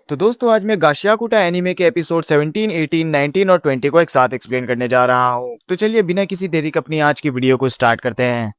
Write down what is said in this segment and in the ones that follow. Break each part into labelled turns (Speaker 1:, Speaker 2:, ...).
Speaker 1: तो दोस्तों आज मैं गाशियाकुटा एनीमे के एपिसोड 17, 18, 19 और 20 को एक साथ एक्सप्लेन करने जा रहा हूँ। तो चलिए बिना किसी देरी के अपनी आज की वीडियो को स्टार्ट करते हैं।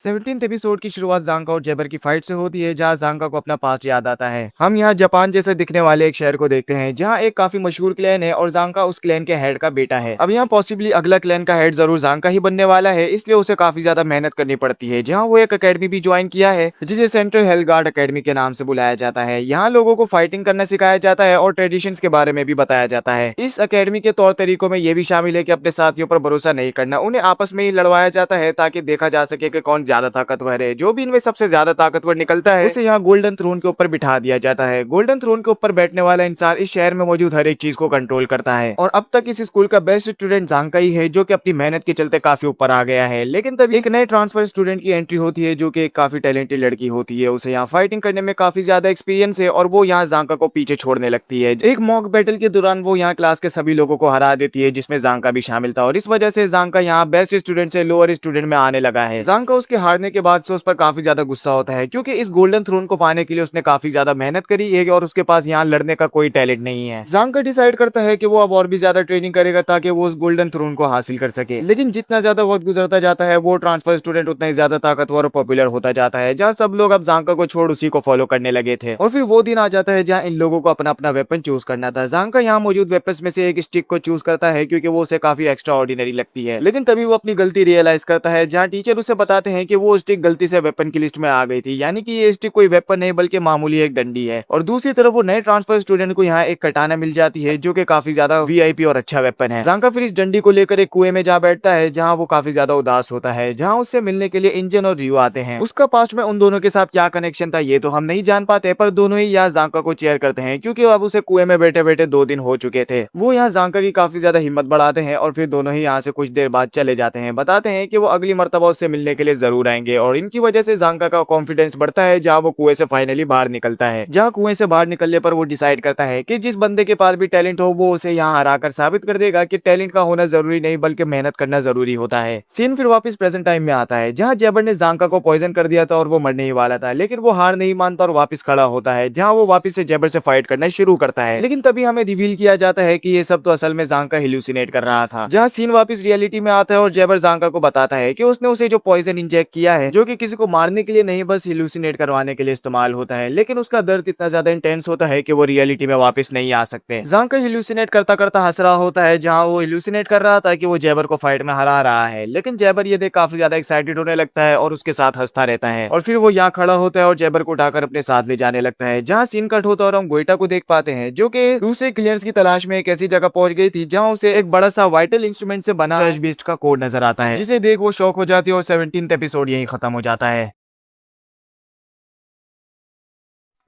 Speaker 1: 17th एपिसोड की शुरुआत ज़ांगा और जेबर की फाइट से होती है, जहां ज़ांगा को अपना पास्ट याद आता है। हम यहां जापान जैसे दिखने वाले एक शहर को देखते हैं, जहां एक काफी मशहूर क्लैन है और ज़ांगा उस क्लैन के हेड का बेटा है। अब यहां पॉसिबली अगला क्लैन का हेड जरूर ज़ांगा ही बनने वाला है, इसलिए उसे काफी ज्यादा मेहनत करनी पड़ती है। जहाँ वो एक अकेडमी भी ज्वाइन किया है, जिसे सेंट्रल हेल्थ गार्ड अकेडमी के नाम से बुलाया जाता है। यहाँ लोगों को फाइटिंग करना सिखाया जाता है और ट्रेडिशंस के बारे में भी बताया जाता है। इस अकेडमी के तौर तरीकों में ये भी शामिल है कि अपने साथियों पर भरोसा नहीं करना, उन्हें आपस में ही लड़वाया जाता है ताकि देखा जा सके कि कौन ज्यादा ताकतवर है। जो भी इनमें सबसे ज्यादा ताकतवर निकलता है, उसे यहाँ गोल्डन थ्रोन के ऊपर बिठा दिया जाता है। गोल्डन थ्रोन के ऊपर बैठने वाला इंसान इस शहर में मौजूद हर एक चीज को कंट्रोल करता है। और अब तक इस स्कूल का बेस्ट स्टूडेंट ज़ांगा ही है, जो कि अपनी मेहनत के चलते काफी ऊपर आ गया है। लेकिन तभी एक नए ट्रांसफर स्टूडेंट की एंट्री होती है, जो कि एक काफी टैलेंटेड लड़की होती है। उसे यहाँ फाइटिंग करने में काफी ज्यादा एक्सपीरियंस है और वो यहाँ ज़ांगा को पीछे छोड़ने लगती है। एक मॉक बैटल के दौरान वो यहाँ क्लास के सभी लोगों को हरा देती है, जिसमें ज़ांगा भी शामिल था। और इस वजह से ज़ांगा यहाँ बेस्ट स्टूडेंट से लोअर स्टूडेंट में आने लगा है। ज़ांगा उसके हारने के बाद से उस पर काफी ज्यादा गुस्सा होता है, क्योंकि इस गोल्डन थ्रोन को पाने के लिए उसने काफी ज्यादा मेहनत करी है और उसके पास यहाँ लड़ने का कोई टैलेंट नहीं है। ज़ांगा डिसाइड करता है कि वो अब और भी ज्यादा ट्रेनिंग करेगा ताकि वो उस गोल्डन थ्रोन को हासिल कर सके। लेकिन जितना ज्यादा वक्त गुजरता जाता है, वो ट्रांसफर स्टूडेंट उतना ही ज्यादा ताकतवर और पॉपुलर होता जाता है, जहाँ सब लोग अब ज़ांगा को छोड़ उसी को फॉलो करने लगे थे। और फिर वो दिन आ जाता है जहाँ इन लोगों को अपना अपना वेपन चूज करना था। ज़ांगा यहाँ मौजूद वेपन्स में से एक स्टिक को चूज करता है, क्योंकि वो उसे काफी एक्स्ट्रा ऑर्डिनरी लगती है। लेकिन तभी वो अपनी गलती रियलाइज करता है, जहाँ टीचर उसे बताते हैं कि वो स्टिक गलती से वेपन की लिस्ट में आ गई थी, यानी कि ये स्टिक कोई वेपन नहीं बल्कि मामूली एक डंडी है। और दूसरी तरफ वो नए ट्रांसफर स्टूडेंट को यहाँ एक कटाना मिल जाती है, जो कि काफी ज्यादा वीआईपी और अच्छा वेपन है। ज़ांगा फिर इस डंडी को लेकर एक कुएं में जा बैठता है, जहाँ वो काफी ज्यादा उदास होता है। जहाँ उससे मिलने के लिए इंजन और रियो आते हैं। उसका पास्ट में उन दोनों के साथ क्या कनेक्शन था ये तो हम नहीं जान पाते, पर दोनों ही यहाँ ज़ांगा को चेयर करते हैं, क्योंकि अब उसे कुएं में बैठे बैठे 2 दिन हो चुके थे। वो यहाँ ज़ांगा की काफी ज्यादा हिम्मत बढ़ाते हैं और फिर दोनों ही यहाँ से कुछ देर बाद चले जाते हैं। बताते हैं कि वो अगली मर्तबा उससे मिलने के लिए जरूर आएंगे। और इनकी वजह से ज़ांगा का कॉन्फिडेंस बढ़ता है, जहाँ वो कुएं से फाइनली बाहर निकलता है। जहाँ कुएं से बाहर निकलने पर वो डिसाइड करता है कि जिस बंदे के पास भी टैलेंट हो, वो उसे यहाँ हराकर साबित कर देगा कि टैलेंट का होना जरूरी नहीं बल्कि मेहनत करना जरूरी होता है। सीन फिर वापस प्रेजेंट टाइम में आता है, जहाँ जेबर ने ज़ांगा को पॉइजन कर दिया था और वो मरने ही वाला था। लेकिन वो हार नहीं मानता और वापस खड़ा होता है, जहाँ वो वापस से जेबर से फाइट करना शुरू करता है। लेकिन तभी हमें रिवील किया जाता है कि ये सब तो असल में ज़ांगा हेलुसिनेट कर रहा था। जहाँ सीन वापस रियलिटी में आता है और जेबर ज़ांगा को बताता है कि उसने उसे जो पॉइजन इंजेक्ट किया है, जो कि किसी को मारने के लिए नहीं बस हेलुसिनेट करवाने के लिए इस्तेमाल होता है। लेकिन उसका दर्द इतना ज्यादा इंटेंस होता है कि वो रियलिटी में वापस नहीं आ सकते। ज़ांगा हेलुसिनेट करता करता हंस रहा होता है, जहाँ वो हेलुसिनेट कर रहा था कि वो जेबर को फाइट में हरा रहा है। लेकिन जेबर ये देख काफी ज्यादा एक्साइटेड होने लगता है और उसके साथ हंसता रहता है। और फिर वो यहाँ खड़ा होता है और जेबर को उठाकर अपने साथ ले जाने लगता है। जहाँ सीन कट होता है और हम गोइटा को देख पाते हैं, जो कि दूसरे क्लियर्स की तलाश में एक ऐसी जगह पहुंच गई थी, जहाँ उसे एक बड़ा सा वाइटल इंस्ट्रूमेंट से बना बीस्ट का कोड नजर आता है, जिसे देख वो शॉक हो जाती है और 17th एपिसोड यही खत्म हो जाता है।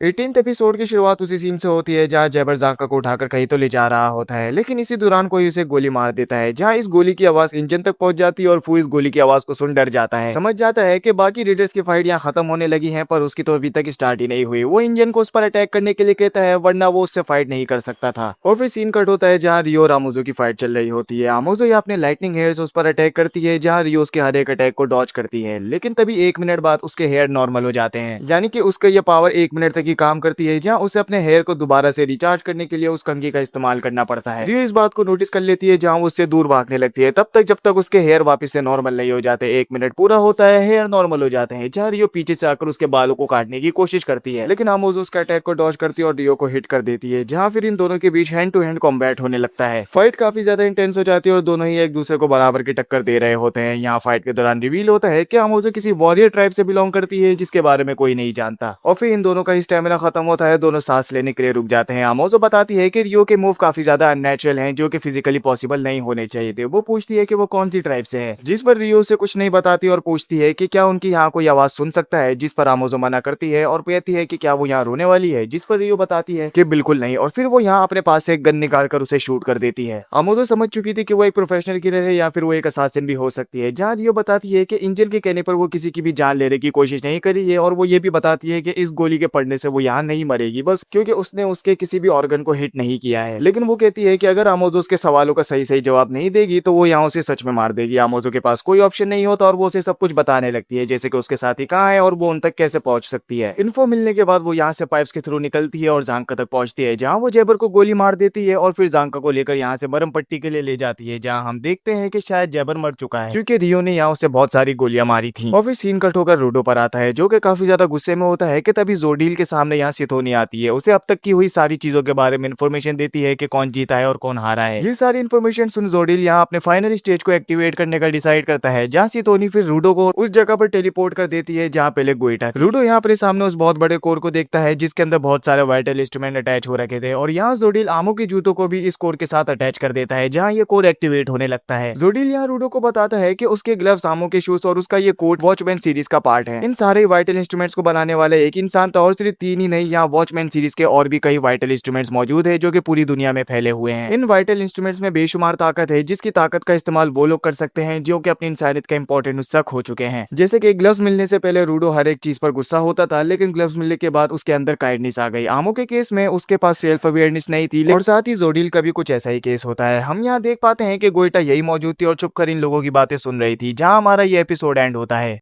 Speaker 1: 18th एपिसोड की शुरुआत उसी सीन से होती है, जहाँ जेबर ज़ांगा को उठाकर कहीं तो ले जा रहा होता है। लेकिन इसी दौरान कोई उसे गोली मार देता है, जहाँ इस गोली की आवाज इंजन तक पहुंच जाती है और फू इस गोली की आवाज को सुन डर जाता है। समझ जाता है कि बाकी रेडर्स की फाइट यहाँ खत्म होने लगी है, पर उसकी तो अभी तक स्टार्ट ही नहीं हुई। वो इंजन को उस पर अटैक करने के लिए कहता है, वरना वो उससे फाइट नहीं कर सकता था। और फिर सीन कट होता है, जहाँ रियो और आमोजो की फाइट चल रही होती है। आमोजो यहाँ अपने लाइटनिंग हेयर से उस पर अटैक करती है, जहाँ रियो उसके हर एक अटैक को डॉज करती है। लेकिन तभी 1 मिनट बाद उसके हेयर नॉर्मल हो जाते हैं, यानी कि उसका यह पावर 1 मिनट तक ही काम करती है, जहाँ उसे अपने हेयर को दोबारा से रिचार्ज करने के लिए उस कंघी का इस्तेमाल करना पड़ता है। रियो इस बात को नोटिस कर लेती है, जहाँ वो उससे दूर भागने लगती है, तब तक जब तक उसके हेयर वापस से नॉर्मल नहीं हो जाते। 1 मिनट पूरा होता है, हेयर नॉर्मल हो जाते हैं, जहाँ रियो पीछे से आकर उसके बालों को काटने की कोशिश करती है। लेकिन आमोजो उसका अटैक को डॉज करती है और रियो को हिट कर देती है, जहाँ फिर इन दोनों के बीच हैंड टू हैंड कॉम्बैट होने लगता है। फाइट काफी ज्यादा इंटेंस हो जाती है और दोनों ही एक दूसरे को बराबर की टक्कर दे रहे होते हैं। यहाँ फाइट के दौरान रिवील होता है कि आमोजो किसी वॉरियर ट्राइब से बिलोंग करती है, जिसके बारे में कोई नहीं जानता। और फिर इन दोनों का स्टेमिना खत्म होता है, दोनों सांस लेने के लिए रुक जाते हैं। आमोजो बताती है कि रियो के मूव काफी ज्यादा अननेचुरल हैं, जो कि फिजिकली पॉसिबल नहीं होने चाहिए थे। वो पूछती है कि वो कौन सी ट्राइब से है, जिस पर रियो से कुछ नहीं बताती और पूछती है कि क्या उनकी यहाँ कोई आवाज सुन सकता है, जिस पर आमोजो मना करती है और कहती है कि क्या वो यहाँ रोने वाली है, जिस पर रियो बताती है कि बिल्कुल नहीं। और फिर वो यहाँ अपने पास से एक गन निकाल कर उसे शूट कर देती है। आमोजो समझ चुकी थी कि वो एक प्रोफेशनल किलर है या फिर वो एक असासिन भी हो सकती है। जहाँ रियो बताती है कि इंजन के कहने पर वो किसी की भी जान लेने की कोशिश नहीं करी है, और वो ये भी बताती है कि इस गोली के पड़ने से वो यहाँ नहीं मरेगी, बस क्योंकि उसने उसके किसी भी ऑर्गन को हिट नहीं किया है। लेकिन वो कहती है कि अगर आमोजो उसके सवालों का सही सही जवाब नहीं देगी तो वो यहाँ उसे सच में मार देगी। आमोजो के पास कोई ऑप्शन नहीं होता और वो उसे सब कुछ बताने लगती है, जैसे कि उसके साथी कहाँ है और वो उन तक कैसे पहुंच सकती है। इन्फो मिलने के बाद वो यहाँ से पाइप्स के थ्रू निकलती है और जांका तक पहुंचती है, जहाँ वो जेबर को गोली मार देती है और फिर जांका को लेकर यहाँ से मरम पट्टी के लिए ले जाती है, जहाँ हम देखते हैं कि शायद जेबर मर चुका है क्योंकि रियो ने यहाँ उसे बहुत सारी गोलियां मारी थी। और फिर सीन कट होकर रूडो पर आता है, जो कि काफी ज्यादा गुस्से में होता है कि तभी जोडील के सामने यहाँ सिथोनी आती है, उसे अब तक की हुई सारी चीजों के बारे में इन्फॉर्मेशन देती है कि कौन जीता है और कौन हारा है। ये सारी इन्फॉर्मेशन सुन जोडील यहाँ अपने फाइनल स्टेज को एक्टिवेट करने का डिसाइड करता है, जहाँ सिथोनी फिर रूडो को उस जगह पर टेलीपोर्ट कर देती है जहाँ पहले गोइटा थी। रूडो यहाँ अपने सामने उस बहुत बड़े कोर को देखता है जिसके अंदर बहुत सारे वाइटल इंस्ट्रूमेंट अटैच हो रखे थे, और यहाँ जोडील आमो के जूतों को भी इस कोर के साथ अटैच कर देता है, जहाँ ये कोर एक्टिवेट होने लगता है। जोडील यहाँ रूडो को बताता है कि उसके ग्लव्स, आमो के शूज और उसका ये कोट वॉचमैन सीरीज का पार्ट है। इन सारे वाइटल इंस्ट्रूमेंट्स को बनाने वाले एक इंसान था और सिर्फ 3 ही नहीं, यहाँ वॉचमैन सीरीज के और भी कई वाइटल इंस्ट्रूमेंट्स मौजूद है जो कि पूरी दुनिया में फैले हुए हैं। इन वाइटल इंस्ट्रूमेंट्स में बेशुमार ताकत है, जिसकी ताकत का इस्तेमाल वो लोग कर सकते हैं जो कि अपनी इंसानियत का इंपॉर्टेंट हिस्सा खो चुके हैं। जैसे कि ग्लव्स मिलने से पहले रूडो हर एक चीज पर गुस्सा होता था, लेकिन ग्लव्स मिलने के बाद उसके अंदर काइंडनेस आ गई। आमो के केस में उसके पास सेल्फ अवेयरनेस नहीं थी, और साथ ही जोडील का भी कुछ ऐसा ही केस होता है। हम यहाँ देख पाते हैं कि गोइटा यही मौजूद थी और चुप कर इन लोगों की बातें सुन रही थी, जहाँ हमारा ये एपिसोड एंड होता है।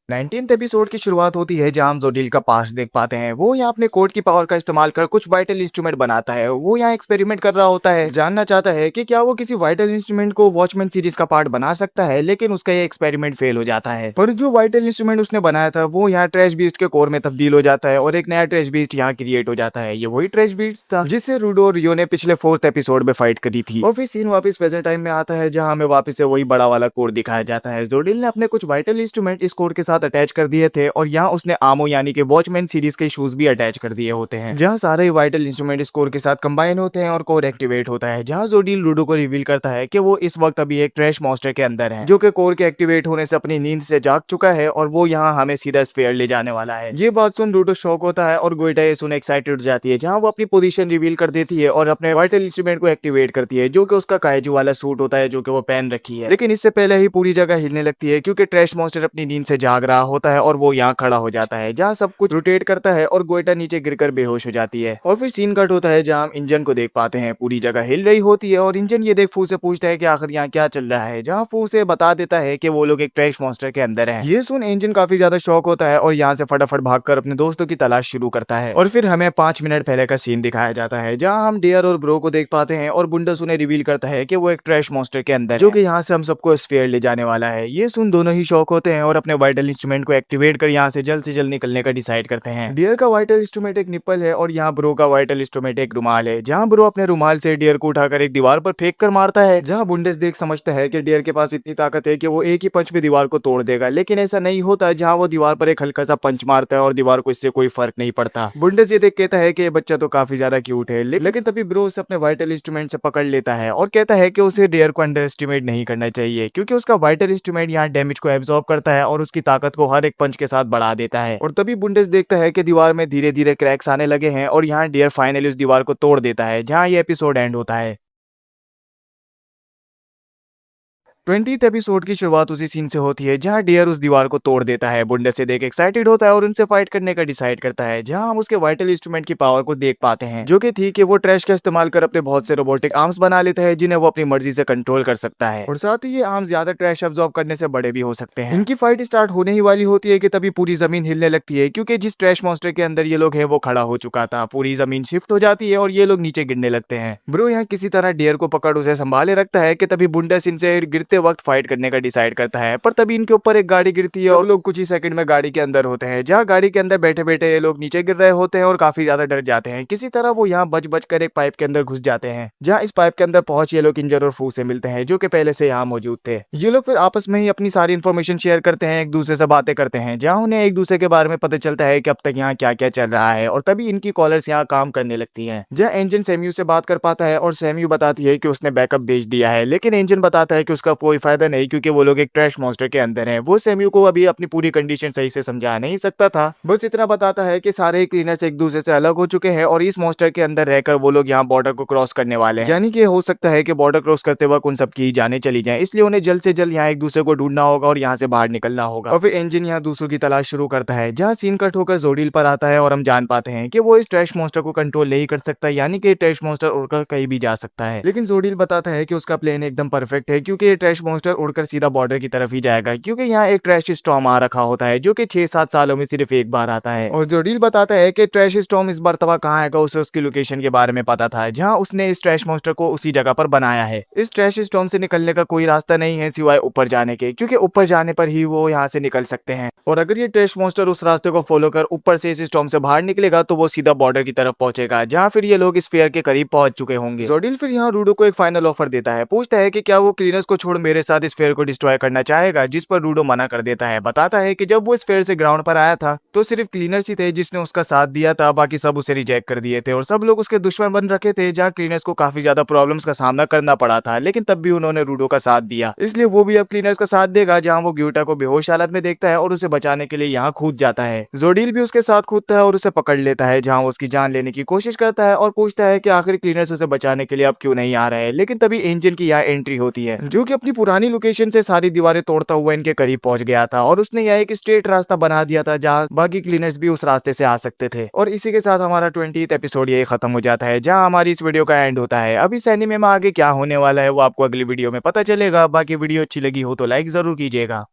Speaker 1: 19th एपिसोड की शुरुआत होती है जहां हम जोडील का पास्ट देख पाते हैं। वो यहाँ अपने कोड की पावर का इस्तेमाल कर कुछ वाइटल इंस्ट्रूमेंट बनाता है। वो यहाँ एक्सपेरिमेंट कर रहा होता है, जानना चाहता है कि क्या वो किसी वाइटल इंस्ट्रूमेंट को वॉचमैन सीरीज का पार्ट बना सकता है, लेकिन उसका ये एक्सपेरिमेंट फेल हो जाता है। पर जो वाइटल इंस्ट्रूमेंट उसने बनाया था वो यहाँ ट्रैश बीस्ट के कोर में तब्दील हो जाता है और एक नया ट्रैश बीस्ट यहाँ क्रिएट हो जाता है। ये वही ट्रैश बीस्ट था जिससे रूडो और रियो ने पिछले 4th एपिसोड में फाइट करी थी। और फिर सीन वापस प्रेजेंट टाइम में आता है, जहाँ हमें वापस से वही बड़ा वाला कोर दिखाया जाता है। जोडील ने अपने कुछ वाइटल इंस्ट्रूमेंट इस कोर के साथ अटैच कर दिए थे, और यहाँ उसने आमो यानी कि वॉचमैन सीरीज के शूज भी अटैच कर दिए होते हैं, जहाँ सारे वाइटल इंस्ट्रूमेंट इस कोर के साथ कंबाइन होते हैं और कोर एक्टिवेट होता है। जहाँ जोडील रूडो को रिवील करता है कि वो इस वक्त अभी एक ट्रैश मॉन्स्टर के अंदर है, जो कि कोर के एक्टिवेट होने से अपनी नींद से जाग चुका है और वो यहाँ हमें सीधा स्फीयर ले जाने वाला है। ये बात सुन रूडो शॉक होता है और गोइटा ये सुन एक्साइटेड हो जाती है, जहाँ वो अपनी पोजीशन रिवील कर देती है और अपने वाइटल इंस्ट्रूमेंट को एक्टिवेट करती है, जो कि उसका काइजू वाला सूट होता है जो कि वो पहन रखी है। लेकिन इससे पहले ही पूरी जगह हिलने लगती है क्योंकि ट्रैश मॉन्स्टर अपनी नींद से जाग रहा होता है और वो यहाँ खड़ा हो जाता है, जहाँ सब कुछ रोटेट करता है और गोइटा नीचे गिरकर बेहोश हो जाती है। और फिर सीन कट होता है जहाँ हम इंजन को देख पाते हैं, पूरी जगह हिल रही होती है और इंजन ये देख फू से पूछता है कि आखिर यहाँ क्या चल रहा है, जहाँ फू से बता देता है कि वो लोग एक ट्रैश मॉन्स्टर के अंदर हैं। ये सुन इंजन काफी ज्यादा शॉक होता है और यहाँ से फटाफट भागकर अपने दोस्तों की तलाश शुरू करता है। और फिर हमें 5 मिनट पहले का सीन दिखाया जाता है, जहाँ हम डियर और ब्रो को देख पाते हैं और बुंडस उन्हें रिवील करता है कि वो एक ट्रैश मॉन्स्टर के अंदर, जो कि यहाँ से हम सबको स्फीयर ले जाने वाला है। ये सुन दोनों ही शॉक होते हैं और अपने वाइटल इंस्ट्रूमेंट को एक्टिवेट कर यहाँ से जल्द निकलने का डिसाइड करते हैं। डियर का वाइटल इंस्ट्रूमेंट एक निप्पल है और यहाँ ब्रो का वाइटल इंस्ट्रूमेंट एक रुमाल है, जहाँ ब्रो अपने रुमाल से डियर को उठाकर एक दीवार पर फेंक कर मारता है, जहाँ बुंडेस देख समझता है कि डियर के पास इतनी ताकत है कि वो एक ही पंच में दीवार को तोड़ देगा, लेकिन ऐसा नहीं होता। जहाँ वो दीवार पर एक हल्का सा पंच मारता है और दीवार को इससे कोई फर्क नहीं पड़ता। बुंडेस ये देख कहता है कि ये बच्चा तो काफी ज्यादा क्यूट है, लेकिन तभी ब्रो उसे अपने वाइटल इंस्ट्रूमेंट से पकड़ लेता है और कहता है कि उसे डियर को अंडर एस्टिमेट नहीं करना चाहिए, क्योंकि उसका वाइटल इंस्ट्रूमेंट यहाँ डैमेज को एब्जॉर्ब करता है और उसकी ताकत को हर एक पंच के साथ बढ़ा देता है। और तभी बुंडेस देखता है कि दीवार में धीरे धीरे क्रैक्स आने लगे हैं और यहाँ डियर फाइनली उस दीवार को तोड़ देता है, जहाँ ये एपिसोड एंड होता है। 20th एपिसोड की शुरुआत उसी सीन से होती है जहां डियर उस दीवार को तोड़ देता है। बुंडेस से देख एक्साइटेड होता है और उनसे फाइट करने का डिसाइड करता है, जहां हम उसके वाइटल इंस्ट्रूमेंट की पावर को देख पाते हैं, जो कि थी कि वो ट्रैश का इस्तेमाल कर अपने बहुत से रोबोटिक आर्म्स बना लेता है, जिन्हें वो अपनी मर्जी से कंट्रोल कर सकता है। और साथ ही ये आर्म्स ज्यादा ट्रैश अब्सॉर्ब करने से बड़े भी हो सकते हैं। इनकी फाइट स्टार्ट होने ही वाली होती है कि तभी पूरी जमीन हिलने लगती है, क्योंकि जिस ट्रैश मॉन्स्टर के अंदर ये लोग है वो खड़ा हो चुका था। पूरी जमीन शिफ्ट हो जाती है और ये लोग नीचे गिरने लगते हैं। ब्रो यहाँ किसी तरह डियर को पकड़ उसे संभाले रखता है कि तभी बुंडेस इनसे गिरते वक्त फाइट करने का डिसाइड करता है, पर तभी इनके ऊपर एक गाड़ी गिरती है और लोग कुछ ही सेकंड में गाड़ी के अंदर होते हैं, जहां गाड़ी के अंदर बैठे बैठे ये लोग नीचे गिर रहे होते हैं और काफी ज्यादा डर जाते हैं। किसी तरह वो यहाँ बच कर एक पाइप के अंदर घुस जाते हैं, जहां इस पाइप के अंदर पहुंच ये लोग इंजर और फू से मिलते हैं, जो कि पहले से यहाँ मौजूद थे। ये लोग फिर आपस में ही अपनी सारी इन्फॉर्मेशन शेयर करते हैं, एक दूसरे से बातें करते हैं, जहाँ उन्हें एक दूसरे के बारे में पता चलता है कि अब तक यहाँ क्या क्या चल रहा है। और तभी इनकी कॉलर्स यहाँ काम करने लगती है, जहाँ एंजन सैम्यू से बात कर पाता है और सैम्यू बताती है कि उसने बैकअप भेज दिया है, लेकिन एंजन बताता है कि उसका कोई फायदा नहीं, क्योंकि वो लोग एक ट्रैश मॉन्स्टर के अंदर हैं। वो सैम्यू को अभी अपनी पूरी कंडीशन सही से समझा नहीं सकता था, बस इतना बताता है कि सारे क्लीनर्स एक दूसरे से अलग हो चुके हैं और इस मॉन्स्टर के अंदर रहकर वो लोग यहाँ बॉर्डर को क्रॉस करने वाले हैं। यानी कि हो सकता है कि बॉर्डर क्रॉस करते वक्त उन सबकी जानें चली जाएं, इसलिए उन्हें जल्द से जल्द यहाँ एक दूसरे को ढूंढना होगा और यहाँ से बाहर निकलना होगा। और फिर इंजन यहाँ दूसरों की तलाश शुरू करता है, जहाँ सीन कट होकर जोडील पर आता है और हम जान पाते हैं कि वो इस ट्रैश मॉन्स्टर को कंट्रोल नहीं कर सकता, यानी कि ट्रैश मॉन्स्टर उड़कर कहीं भी जा सकता है। लेकिन जोडील बताता है कि उसका प्लेन एकदम परफेक्ट है, क्योंकि ये ट्रैश मॉन्स्टर उड़कर सीधा बॉर्डर की तरफ ही जाएगा, क्योंकि यहाँ एक ट्रैश स्टॉर्म आ रखा होता है जो कि 6-7 सालों में सिर्फ एक बार आता है। और जोडील बताता है कि ट्रैश स्टॉर्म इस मर्तबा कहाँ आएगा, उसे उसकी लोकेशन के बारे में पता था, जहाँ उसने इस ट्रैश मॉन्स्टर को उसी जगह पर बनाया है। इस ट्रैश स्टॉर्म से निकलने का कोई रास्ता नहीं है सिवाय ऊपर जाने के, क्योंकि ऊपर जाने पर ही वो यहाँ से निकल सकते हैं। और अगर ये ट्रैश मॉन्स्टर उस रास्ते को फॉलो कर ऊपर से इस स्टॉर्म से बाहर निकलेगा तो वो सीधा बॉर्डर की तरफ पहुंचेगा, जहाँ फिर ये लोग स्फीयर के करीब पहुंच चुके होंगे। जोडील फिर यहाँ रूडो को एक फाइनल ऑफर देता है, पूछता है कि क्या वो क्लीनर्स को छोड़ मेरे साथ स्फीयर को डिस्ट्रॉय करना चाहेगा, जिस पर रूडो मना कर देता है। बताता है कि जब वो स्फीयर से ग्राउंड पर आया था तो सिर्फ क्लीनर्स ही थे जिसने उसका साथ दिया था, बाकी सब उसे रिजेक्ट कर दिए थे और सब लोग उसके दुश्मन बन रखे थे, जहाँ क्लीनर्स को काफी ज्यादा प्रॉब्लम्स का सामना करना पड़ा था, लेकिन तब भी उन्होंने रूडो का साथ दिया, इसलिए वो भी अब क्लीनर्स का साथ देगा। जहाँ वो ग्यूटा को बेहोश हालत में देखता है और उसे बचाने के लिए यहाँ कूद जाता है। जोडील भी उसके साथ कूदता है और उसे पकड़ लेता है, जहाँ वो उसकी जान लेने की कोशिश करता है और पूछता है कि आखिर क्लीनर्स उसे बचाने के लिए अब क्यों नहीं आ रहे। लेकिन तभी इंजन की यहाँ एंट्री होती है, जो कि अपनी पुरानी लोकेशन से सारी दीवारें तोड़ता हुआ इनके करीब पहुंच गया था और उसने यहाँ एक स्ट्रेट रास्ता बना दिया था, जहाँ बाकी क्लीनर्स भी उस रास्ते से आ सकते थे। और इसी के साथ हमारा 20th एपिसोड ये खत्म हो जाता है, जहाँ हमारी इस वीडियो का एंड होता है। अब इस एनीमे में आगे क्या होने वाला है वो आपको अगली वीडियो में पता चलेगा। बाकी वीडियो अच्छी लगी हो तो लाइक जरूर कीजिएगा।